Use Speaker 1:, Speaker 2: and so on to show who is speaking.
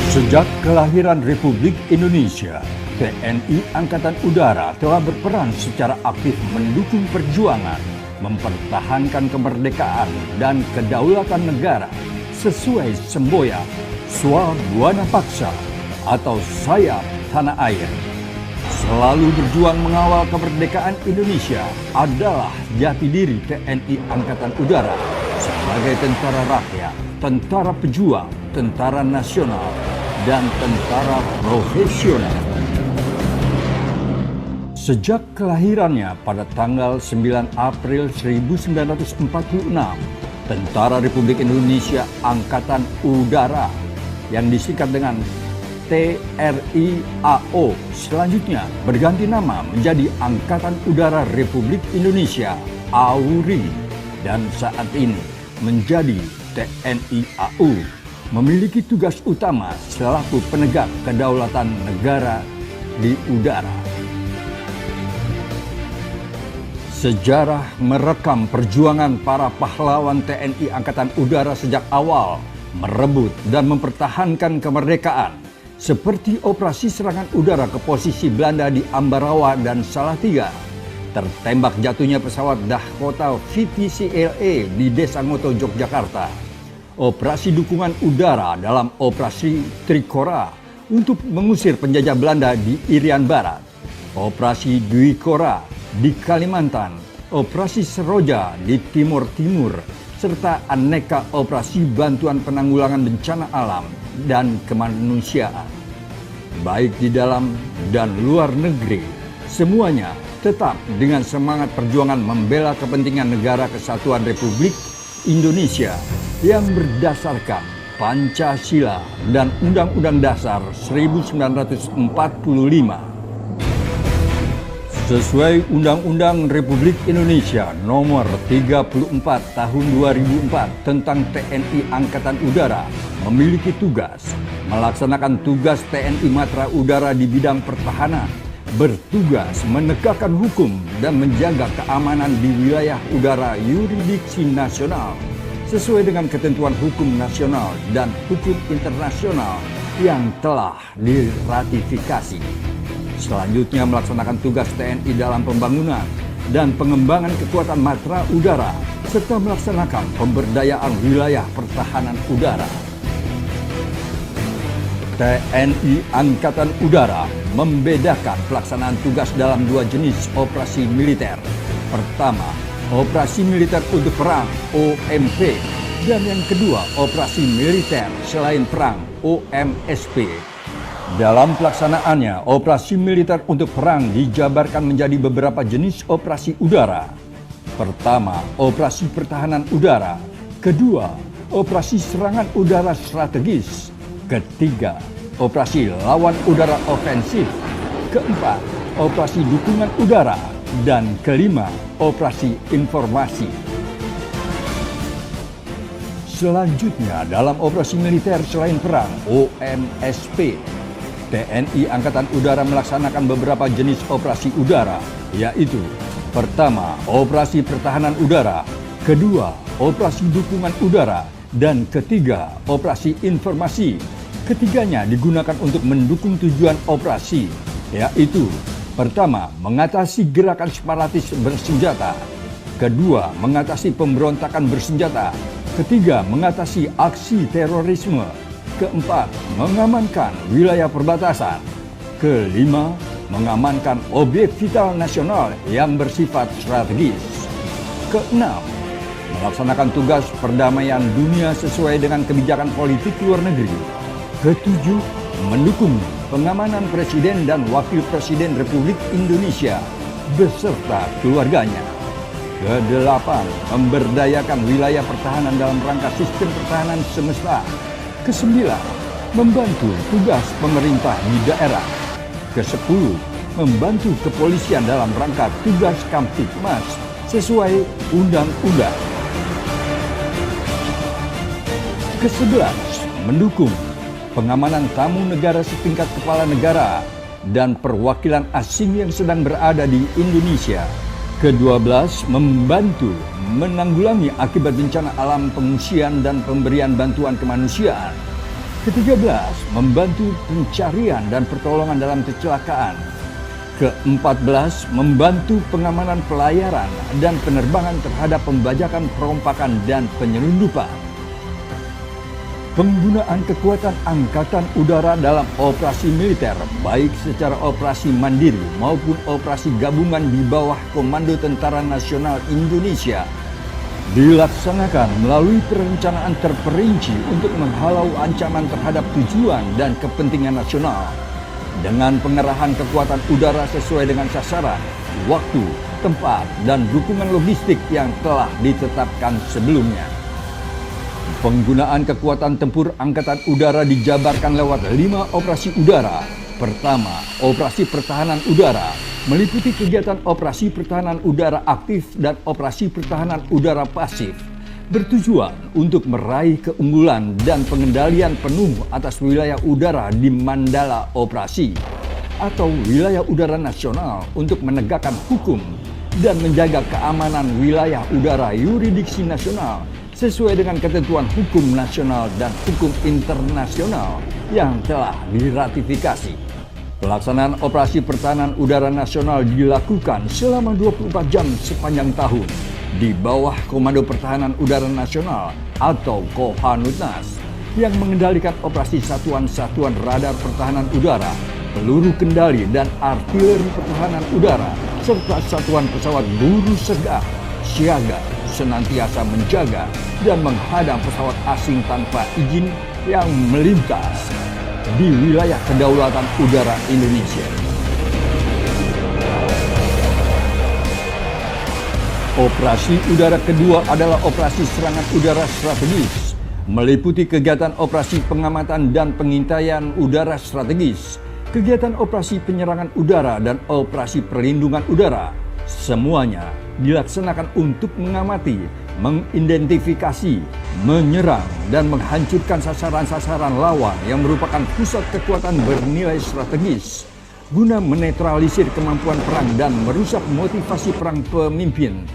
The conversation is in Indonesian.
Speaker 1: Sejak kelahiran Republik Indonesia, TNI Angkatan Udara telah berperan secara aktif mendukung perjuangan, mempertahankan kemerdekaan dan kedaulatan negara sesuai semboyan Swa Buana Paksa atau sayap tanah air. Selalu berjuang mengawal kemerdekaan Indonesia adalah jati diri TNI Angkatan Udara sebagai tentara rakyat, tentara pejuang, tentara nasional, dan tentara profesional. Sejak kelahirannya pada tanggal 9 April 1946, Tentara Republik Indonesia Angkatan Udara yang disingkat dengan TRI AO selanjutnya berganti nama menjadi Angkatan Udara Republik Indonesia AURI dan saat ini menjadi TNI AU, memiliki tugas utama selaku penegak kedaulatan negara di udara. Sejarah merekam perjuangan para pahlawan TNI Angkatan Udara sejak awal merebut dan mempertahankan kemerdekaan, seperti operasi serangan udara ke posisi Belanda di Ambarawa dan Salatiga, tertembak jatuhnya pesawat Dakota VTCLE di Desa Ngoto, Yogyakarta, operasi dukungan udara dalam operasi Trikora untuk mengusir penjajah Belanda di Irian Barat, operasi Dwi Kora di Kalimantan, operasi Seroja di Timur Timur, serta aneka operasi bantuan penanggulangan bencana alam dan kemanusiaan, baik di dalam dan luar negeri. Semuanya tetap dengan semangat perjuangan membela kepentingan negara kesatuan Republik Indonesia yang berdasarkan Pancasila dan Undang-Undang Dasar 1945. Sesuai Undang-Undang Republik Indonesia Nomor 34 Tahun 2004 tentang TNI Angkatan Udara, memiliki tugas melaksanakan tugas TNI Matra Udara di bidang pertahanan, bertugas menegakkan hukum dan menjaga keamanan di wilayah udara yurisdiksi nasional sesuai dengan ketentuan hukum nasional dan hukum internasional yang telah diratifikasi. Selanjutnya melaksanakan tugas TNI dalam pembangunan dan pengembangan kekuatan matra udara serta melaksanakan pemberdayaan wilayah pertahanan udara. TNI Angkatan Udara membedakan pelaksanaan tugas dalam dua jenis operasi militer. Pertama, operasi militer untuk perang OMP, dan yang kedua, operasi militer selain perang OMSP. Dalam pelaksanaannya, operasi militer untuk perang dijabarkan menjadi beberapa jenis operasi udara. Pertama, operasi pertahanan udara. Kedua, operasi serangan udara strategis. Ketiga, operasi lawan udara ofensif. Keempat, operasi dukungan udara. Dan kelima, operasi informasi. Selanjutnya, dalam operasi militer selain perang OMSP, TNI Angkatan Udara melaksanakan beberapa jenis operasi udara, yaitu pertama, operasi pertahanan udara, kedua, operasi dukungan udara, dan ketiga, operasi informasi. Ketiganya digunakan untuk mendukung tujuan operasi, yaitu pertama, mengatasi gerakan separatis bersenjata, kedua, mengatasi pemberontakan bersenjata, ketiga, mengatasi aksi terorisme, keempat, mengamankan wilayah perbatasan, kelima, mengamankan objek vital nasional yang bersifat strategis, keenam, melaksanakan tugas perdamaian dunia sesuai dengan kebijakan politik luar negeri, ketujuh, mendukung pengamanan Presiden dan Wakil Presiden Republik Indonesia beserta keluarganya, kedelapan, memberdayakan wilayah pertahanan dalam rangka sistem pertahanan semesta, kesembilan, membantu tugas pemerintah di daerah, kesepuluh, membantu kepolisian dalam rangka tugas Kamtibmas sesuai undang-undang, kesebelas, mendukung pengamanan tamu negara setingkat kepala negara dan perwakilan asing yang sedang berada di Indonesia, ke-12 membantu menanggulangi akibat bencana alam, pengungsian dan pemberian bantuan kemanusiaan. Ke-13, membantu pencarian dan pertolongan dalam kecelakaan. Ke-14, membantu pengamanan pelayaran dan penerbangan terhadap pembajakan, perompakan, dan penyelundupan. Penggunaan kekuatan angkatan udara dalam operasi militer, baik secara operasi mandiri maupun operasi gabungan di bawah Komando Tentara Nasional Indonesia, dilaksanakan melalui perencanaan terperinci untuk menghalau ancaman terhadap tujuan dan kepentingan nasional dengan pengerahan kekuatan udara sesuai dengan sasaran, waktu, tempat, dan dukungan logistik yang telah ditetapkan sebelumnya. Penggunaan kekuatan tempur Angkatan Udara dijabarkan lewat 5 operasi udara. Pertama, operasi pertahanan udara, meliputi kegiatan operasi pertahanan udara aktif dan operasi pertahanan udara pasif, bertujuan untuk meraih keunggulan dan pengendalian penuh atas wilayah udara di Mandala Operasi atau wilayah udara nasional untuk menegakkan hukum dan menjaga keamanan wilayah udara yurisdiksi nasional sesuai dengan ketentuan hukum nasional dan hukum internasional yang telah diratifikasi. Pelaksanaan operasi pertahanan udara nasional dilakukan selama 24 jam sepanjang tahun di bawah Komando Pertahanan Udara Nasional atau Kohanutnas yang mengendalikan operasi satuan-satuan radar pertahanan udara, peluru kendali dan artileri pertahanan udara, serta satuan pesawat guru sedang siaga senantiasa menjaga dan menghadang pesawat asing tanpa izin yang melintas di wilayah kedaulatan udara Indonesia. Operasi udara kedua adalah operasi serangan udara strategis, meliputi kegiatan operasi pengamatan dan pengintaian udara strategis, kegiatan operasi penyerangan udara dan operasi perlindungan udara. Semuanya dilaksanakan untuk mengamati, mengidentifikasi, menyerang, dan menghancurkan sasaran-sasaran lawan yang merupakan pusat kekuatan bernilai strategis guna menetralisir kemampuan perang dan merusak motivasi perang pemimpin